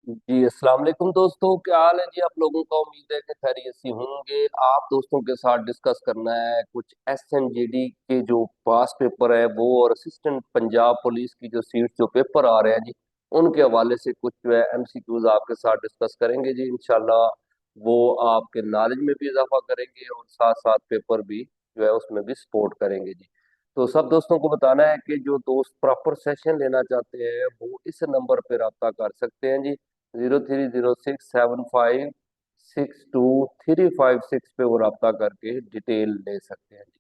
जी अस्सलाम वालेकुम दोस्तों, क्या हाल है जी आप लोगों का। उम्मीद है कि खैरियत से होंगे। आप दोस्तों के साथ डिस्कस करना है कुछ एसएनजीडी के जो पास पेपर है वो, और असिस्टेंट पंजाब पुलिस की जो सीट जो पेपर आ रहे हैं जी, उनके हवाले से कुछ जो है एमसीक्यूज आपके साथ डिस्कस करेंगे जी इंशाल्लाह। वो आपके नॉलेज में भी इजाफा करेंगे और साथ साथ पेपर भी जो है उसमें भी सपोर्ट करेंगे जी। तो सब दोस्तों को बताना है कि जो दोस्त प्रॉपर सेशन लेना चाहते हैं वो इस नंबर पर रब्ता कर सकते हैं जी। 0306756235 पे वो रब्ता करके डिटेल ले सकते हैं जी।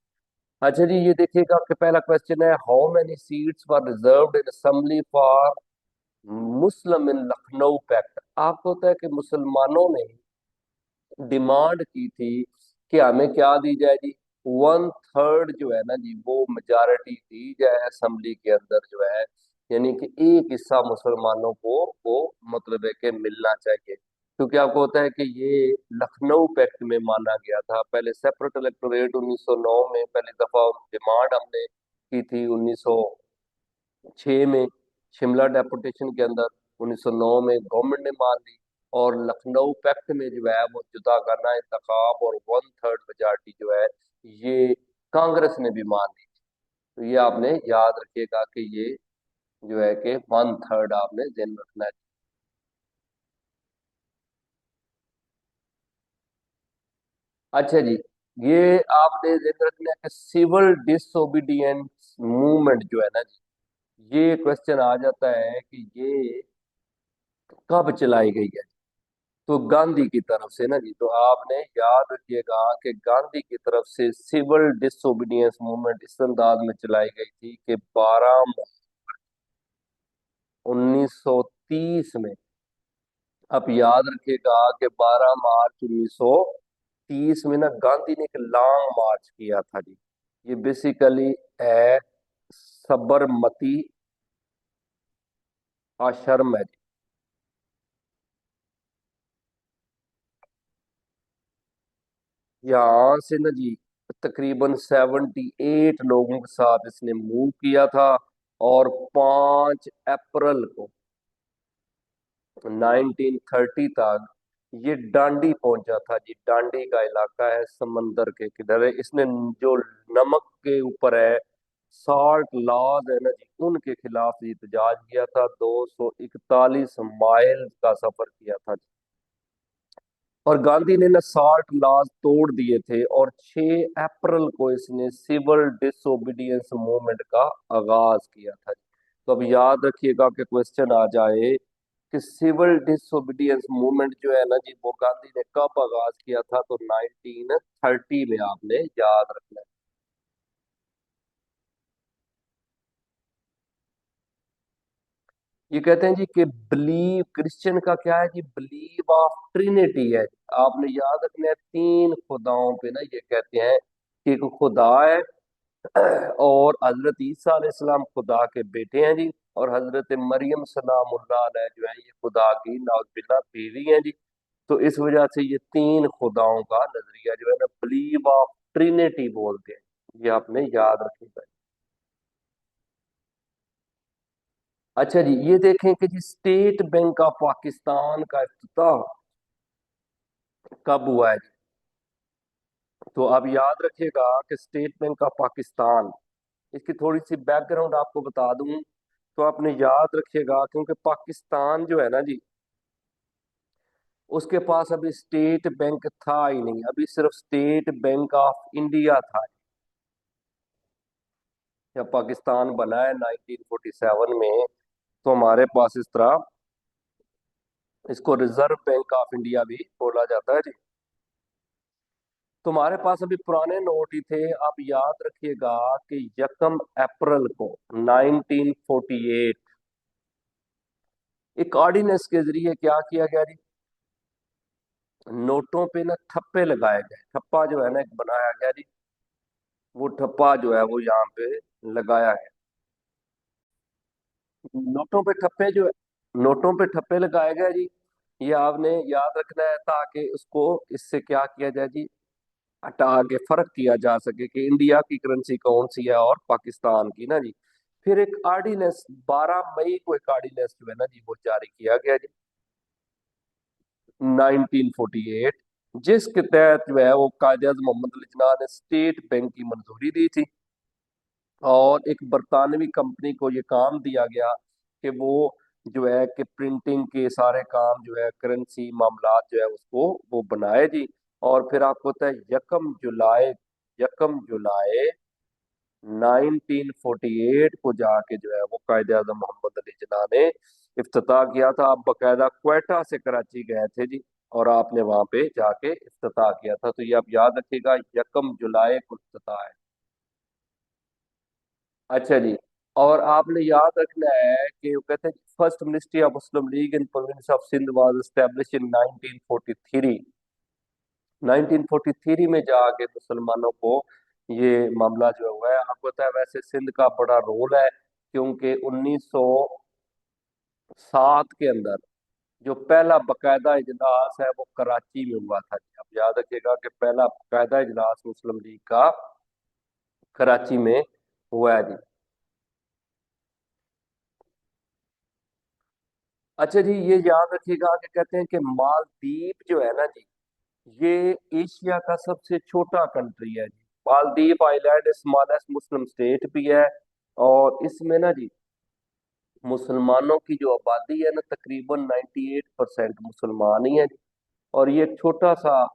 अच्छा जी, ये देखिएगा आपके पहला क्वेश्चन है, how many seats were reserved in assembly for Muslim in Lucknow pact. आपको होता है कि मुसलमानों ने डिमांड की थी कि हमें क्या दी जाए जी, वन थर्ड जो है ना जी वो मेजॉरिटी दी जाए असेंबली के अंदर जो है, यानी कि एक हिस्सा मुसलमानों को वो मतलब है कि मिलना चाहिए। क्योंकि आपको होता है कि ये लखनऊ पैक्ट में माना गया था। पहले सेपरेट इलेक्टोरेट 1909 में पहली दफा डिमांड हमने की थी 1906 में, शिमला डेपुटेशन के अंदर 1909 में गवर्नमेंट ने मान ली। और लखनऊ पैक्ट में जो है वो जुदा करना इंतखाब और वन थर्ड मेजॉरिटी जो है ये कांग्रेस ने भी मान ली। तो ये आपने याद रखिएगा कि ये जो है कि वन थर्ड आपने ध्यान रखना है। अच्छा जी, ये आपने ध्यान रखना है कि सिविल डिसोबीडियंस मूवमेंट जो है ना जी, ये क्वेश्चन आ जाता है कि ये कब चलाई गई है। तो गांधी की तरफ से ना जी, तो आपने याद रखिएगा कि गांधी की तरफ से सिविल डिसोबीडियंस मूवमेंट इस अंदाज में चलाई गई थी कि 1930 में। आप याद रखिएगा कि 12 मार्च 1930 में ना गांधी ने एक लॉन्ग मार्च किया था जी। ये बेसिकली है सबरमती आश्रम है जी। यहाँ से ना जी तकरीबन 78 लोगों के साथ इसने मूव किया था। और 5 अप्रैल को 1930 तक ये डांडी पहुंचा था जी। डांडी का इलाका है समंदर के किधर है, इसने जो नमक के ऊपर है साल्ट लॉज है ना जी, उनके खिलाफ एहतजाज किया था। 241 माइल का सफर किया था जी। और गांधी ने ना साल्ट लॉज तोड़ दिए थे और 6 अप्रैल को इसने सिविल डिसोबीडियंस मूवमेंट का आगाज किया था। तो अब याद रखिएगा कि क्वेश्चन आ जाए कि सिविल डिसोबीडियंस मूवमेंट जो है ना जी वो गांधी ने कब आगाज किया था, तो 1930 में आपने याद रखना है। ये कहते हैं जी कि बिलीव क्रिश्चियन का क्या है जी, बिलीव ऑफ ट्रिनिटी है। आपने याद रखना है 3 खुदाओं पे ना ये कहते हैं कि एक खुदा है और हजरत ईसा अलैहिस्सलाम खुदा के बेटे हैं जी। और हजरत मरियम सलामुल्लाह अलैहा जो है ये खुदा की नाउजुबिल्लाह बीवी हैं जी। तो इस वजह से ये 3 खुदाओं का नजरिया जो है ना बिलीव ऑफ ट्रिनिटी बोलते हैं। ये आपने याद रखिएगा। अच्छा जी, ये देखें कि जी स्टेट बैंक ऑफ पाकिस्तान का इफ्तिताह कब हुआ है जी। तो आप याद रखिएगा कि स्टेट बैंक ऑफ पाकिस्तान, इसकी थोड़ी सी बैकग्राउंड आपको बता दूं तो आपने याद रखिएगा, क्योंकि पाकिस्तान जो है ना जी उसके पास अभी स्टेट बैंक था ही नहीं, अभी सिर्फ स्टेट बैंक ऑफ इंडिया था। जब पाकिस्तान बना है 1947 में तो हमारे पास इस तरह इसको रिजर्व बैंक ऑफ इंडिया भी बोला जाता है जी। तुम्हारे पास अभी पुराने नोट ही थे। आप याद रखिएगा कि 1 अप्रैल को 1948 एक ऑर्डिनेंस के जरिए क्या किया गया जी, नोटों पे ना ठप्पे लगाए गए। ठप्पा जो है ना एक बनाया गया जी, वो ठप्पा जो है वो यहाँ पे लगाया है। नोटों पे ठप्पे जो है, नोटों पे ठप्पे लगाए गए जी। ये आपने याद रखना है ताकि उसको इससे क्या किया जाए जी, हटा के फर्क किया जा सके कि इंडिया की करेंसी कौन सी है और पाकिस्तान की ना जी। फिर एक आर्डिनेंस 12 मई को एक आर्डिनेंस जो है ना जी वो जारी किया गया जी। 1948, जिसके तहत जो है वो कायदे आज़म मोहम्मद अली जिन्ना ने स्टेट बैंक की मंजूरी दी थी। और एक बरतानवी कंपनी को ये काम दिया गया कि वो जो है कि प्रिंटिंग के सारे काम जो है करेंसी मामलात जो है उसको वो बनाए जी। और फिर आपको पता है यकम जुलाई 1948 को जाके जो है वो कायदे आजम मोहम्मद अली जिन्ना ने इफ्तिताह किया था। आप बकायदा क्वेटा से कराची गए थे जी, और आपने वहां पे जाके इफ्तिताह किया था। तो ये आप याद रखिएगा, 1 जुलाई को इफ्तिताह है। अच्छा जी। और आपने याद रखना है कि वो कहते हैं first ministry of Muslim league in province of Sindh was establish in 1943। 1943 में जाके मुसलमानों को ये मामला जो हुआ है। आपको पता है वैसे सिंध का बड़ा रोल है, क्योंकि 1907 के अंदर जो पहला बकायदा इजलास है वो कराची में हुआ था जी। आप याद रखिएगा कि पहला बकायदा इजलास मुस्लिम लीग का कराची में हुआ है जी। अच्छा जी, ये याद रखिएगा कि कहते हैं कि मालदीव जो है ना जी, ये एशिया का सबसे छोटा कंट्री है जी। Maldives island smallest Muslim state भी है। और इसमें ना जी मुसलमानों की जो आबादी है ना, तकरीबन 98% मुसलमान ही है जी। और ये एक छोटा सा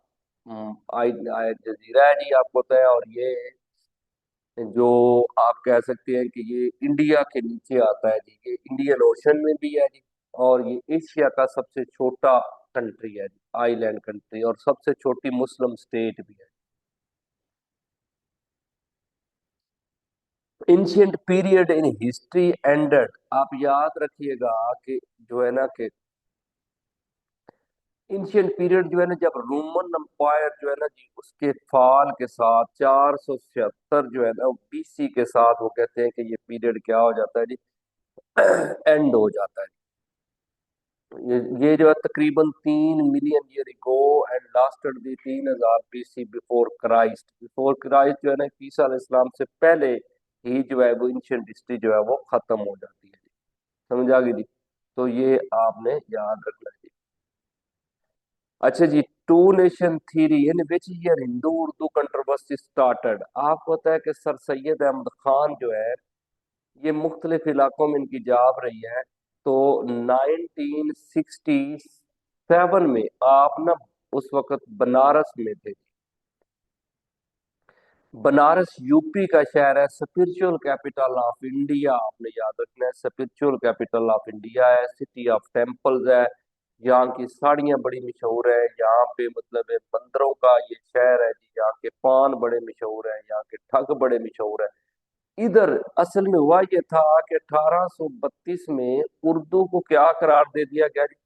जजीरा है जी, आपको पता है। और ये जो आप कह सकते हैं कि ये इंडिया के नीचे आता है जी, ये इंडियन ओशन में भी है जी। और ये एशिया का सबसे छोटा कंट्री है जी, आइलैंड कंट्री, और सबसे छोटी मुस्लिम स्टेट भी है। Ancient period in history ended, आप याद रखिएगा कि जो है ना कि एंशियंट पीरियड जो है ना, जब रोमन एम्पायर जो है ना जी उसके फाल के साथ 476 जो है ना बीसी के साथ, वो कहते हैं कि ये पीरियड क्या हो जाता है जी, एंड हो जाता है। ये जो है तकरीबन 3 million year ago and lasted the 3000 BC before Christ जो है ना, ईसा इस्लाम से पहले ही जो है वो एंशियंट हिस्ट्री जो है वो खत्म हो जाती है। समझ आ गई जी। तो ये आपने याद रखना है। अच्छा जी, two nation theory in which year Hindu Urdu controversy started. आपको पता है कि सर सैयद अहमद खान जो है ये मुख्तलिफ इलाकों में इनकी जाब रही है। तो 1967 में आप ना उस वक्त बनारस में थे। बनारस यूपी का शहर है, स्पिरिचुअल कैपिटल ऑफ इंडिया, आपने याद रखना है। स्पिरिचुअल कैपिटल ऑफ इंडिया है, सिटी ऑफ टेम्पल्स है। यहाँ की साड़ियाँ बड़ी मशहूर है। यहाँ पे मतलब है मंदिरों का ये शहर है जी। यहाँ के पान बड़े मशहूर है, यहाँ के ठग बड़े मशहूर है। इधर असल में हुआ ये था कि 1832 में उर्दू को क्या करार दे दिया गया जी,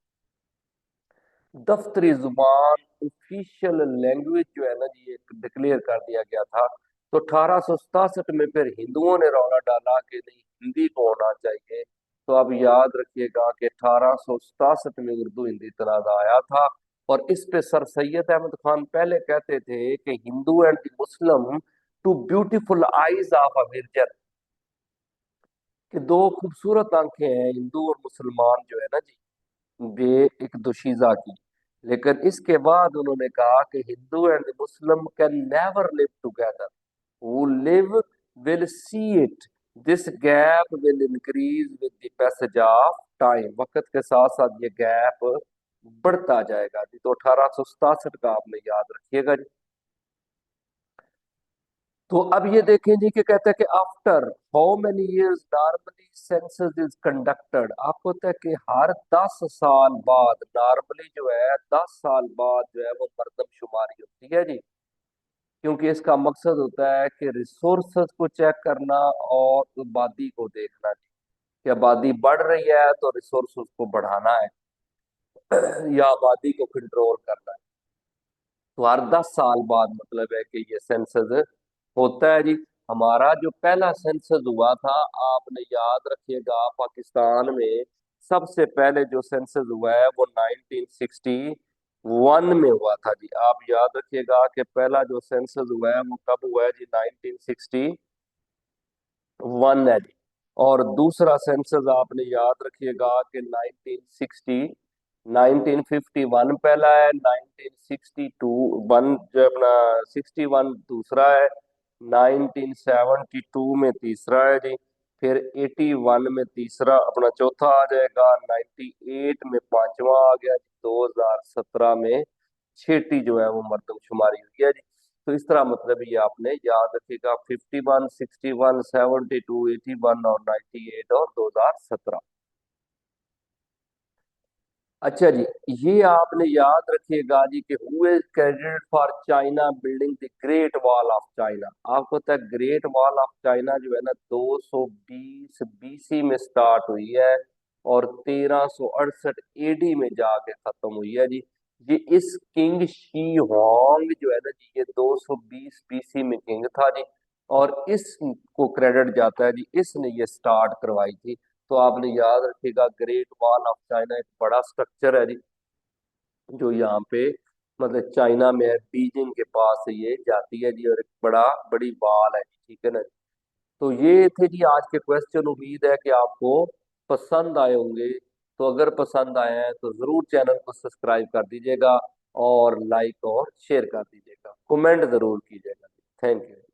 दफ्तरी जुबान, ऑफिशियल लैंग्वेज जो है ना जी, एक डिक्लेयर कर दिया गया था। तो 1867 में फिर हिंदुओं ने रौला डाला कि नहीं, हिंदी को होना चाहिए। तो अब याद रखिएगा कि 1867 में उर्दू हिंदी तनाज़ा आया था। और इस पे सर सैयद अहमद खान पहले कहते थे कि Hindu and Muslim two beautiful eyes of a virgin, कि दो खूबसूरत आंखें हैं हिंदू और मुसलमान जो है ना जी, वे एक दोशीजा की। लेकिन इसके बाद उन्होंने कहा कि Hindu and Muslim can never live together, who live will see it, this gap will increase with the passage of time, वक्त के साथ साथ ये गैप बढ़ता जाएगा जी। तो 1867 का आपने याद रखिएगा जी। तो अब ये देखें जी कि कहता है कि after how many years normally census is conducted. आपको पता है कि हर 10 साल बाद, नॉर्मली जो है 10 साल बाद जो है वो मरदमशुमारी होती है जी। क्योंकि इसका मकसद होता है कि रिसोर्सेज को चेक करना और आबादी को देखना जी, कि आबादी बढ़ रही है तो रिसोर्सेज को बढ़ाना है या आबादी को कंट्रोल करना है। तो हर 10 साल बाद मतलब है कि ये सेंसस होता है जी। हमारा जो पहला सेंसस हुआ था, आपने याद रखिएगा, पाकिस्तान में सबसे पहले जो सेंसस हुआ है वो 1961 में हुआ था जी। आप याद रखिएगा कि पहला जो सेंसस हुआ है वो कब हुआ है जी, 1961 है जी। और दूसरा सेंसस आपने याद रखिएगा कि 1969 1951 पहला है, 1962 वन जो अपना 61 दूसरा है, 1972 में तीसरा है जी, फिर 81 में तीसरा अपना चौथा आ जाएगा, 98 में पांचवा आ गया जी, 2017 में छठी जो है वो मर्दमशुमारी हुई है जी। तो इस तरह मतलब ये आपने याद रखिएगा, 51, 61, 72, 81 और 98 और 2017। अच्छा जी, ये आपने याद रखिएगा जी कि who is credited for China building the great wall of China. आपको पता है ग्रेट वॉल ऑफ चाइना जो है ना 220 बीसी में स्टार्ट हुई है और 1368 एडी में जाके खत्म हुई है जी। ये इस किंग शी होंग जो है ना जी, ये 220 बीसी में किंग था जी, और इसको क्रेडिट जाता है जी, इसने ये स्टार्ट करवाई थी। तो आपने याद रखिएगा ग्रेट वॉल ऑफ चाइना एक बड़ा स्ट्रक्चर है जी, जो यहाँ पे मतलब चाइना में है, बीजिंग के पास से ये जाती है जी, और एक बड़ी वॉल है जी, ठीक है ना। तो ये थे जी आज के क्वेश्चन, उम्मीद है कि आपको पसंद आए होंगे। तो अगर पसंद आए हैं तो जरूर चैनल को सब्सक्राइब कर दीजिएगा और लाइक और शेयर कर दीजिएगा, कमेंट जरूर कीजिएगा। Thank you.